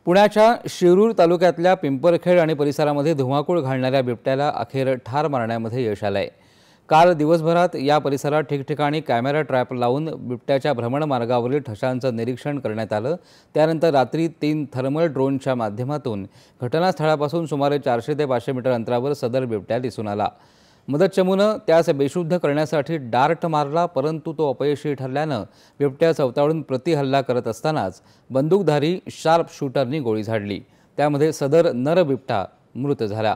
पुण्याच्या शिरूर तालुक्यातल्या पिंपरखेड आणि परिसरामध्ये धुमाकूळ घालणाऱ्या बिबट्याला अखेर ठार मारण्यामध्ये यश आलंय। काल दिवसभरात या परिसरात ठिकठिकाणी कॅमेरा ट्रॅप लावून बिबट्याच्या भ्रमणमार्गावरील ठशांचं निरीक्षण करण्यात आलं। त्यानंतर रात्री 3 थर्मल ड्रोनच्या माध्यमातून घटनास्थळापासून सुमारे 400 ते 500 मीटर अंतरावर सदर बिबट्या दिसून आला। मदत चमूनं त्यास बेशुद्ध करण्यासाठी डार्ट मारला, परंतु तो अपयशी ठरल्यानं बिबट्या चवताळून प्रतिहल्ला करत असतानाच बंदूकधारी शार्प शूटरनी गोळी झाडली। त्यामध्ये सदर नर बिबटा मृत झाला।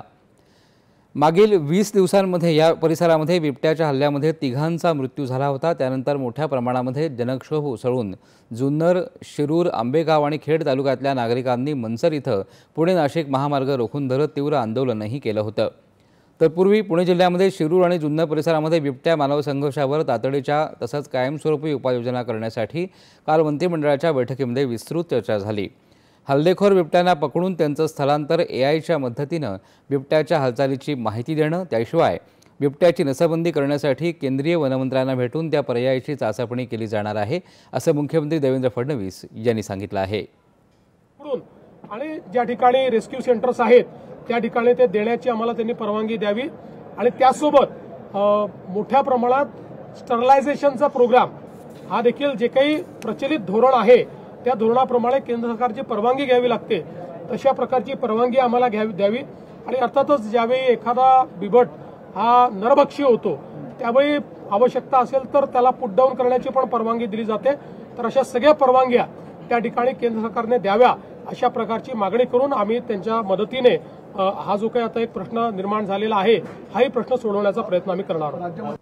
मागील 20 दिवसांमध्ये या परिसरामध्ये बिबट्याच्या हल्ल्यामध्ये 3घांचा मृत्यू झाला होता। त्यानंतर मोठ्या प्रमाणामध्ये जनक्षोभ उसळून जुन्नर, शिरूर, आंबेगाव आणि खेड तालुक्यातल्या नागरिकांनी मनसर इथं पुणे नाशिक महामार्ग रोखून धरत तीव्र आंदोलनही केलं होतं। तत्पूर्वी पुणे जिल्ह्यामध्ये शिरूर आणि जुन्नर परिसरामध्ये बिबट्या मानव संघर्षावर तातडीच्या तसंच कायमस्वरूपी उपाययोजना करण्यासाठी काल मंत्रिमंडळाच्या बैठकीमध्ये विस्तृत चर्चा झाली। हल्लेखोर बिबट्यांना पकडून त्यांचं स्थलांतर एआयच्या मदतीनं बिबट्याच्या हालचालीची माहिती देणं, त्याशिवाय बिबट्याची नसबंदी करण्यासाठी केंद्रीय वनमंत्र्यांना भेटून त्या पर्यायाची चाचपणी केली जाणार आहे, असं मुख्यमंत्री देवेंद्र फडणवीस यांनी सांगितलं आहे। आणि ज्या ठिकाणी रेस्क्यू सेंटर्स आहेत त्या ठिकाणी ते देण्याची आम्हाला त्यांनी परवानगी द्यावी आणि त्यासोबत मोठ्या प्रमाणात स्टरलायझेशनचा प्रोग्राम हा देखील जे काही प्रचलित धोरण आहे त्या धोरणाप्रमाणे केंद्र सरकारची परवानगी घ्यावी लागते, तशा प्रकारची परवानगी आम्हाला द्यावी। आणि अर्थातच ज्यावेळी एखादा बिबट हा नरभक्षी होतो त्यावेळी आवश्यकता असेल तर त्याला पुट डाऊन करण्याची पण परवानगी दिली जाते। तर अशा सगळ्या परवानग्या त्या ठिकाणी केंद्र सरकारने द्याव्या अशा प्रकारची मागणी करून आम्ही त्यांच्या मदतीने हा जो काही आता एक प्रश्न निर्माण झालेला आहे हाही प्रश्न सोडवण्याचा प्रयत्न आम्ही करणार आहोत।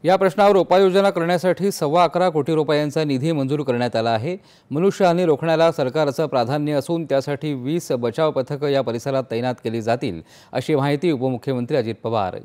या प्रश्नावर उपाययोजना करण्यासाठी 11.25 कोटी रुपयांचा निधी मंजूर करण्यात आला आहे। मनुष्यहानी रोखण्याला सरकारचं प्राधान्य असून त्यासाठी 20 बचाव पथकं या परिसरात तैनात केली जातील, अशी माहिती उपमुख्यमंत्री अजित पवार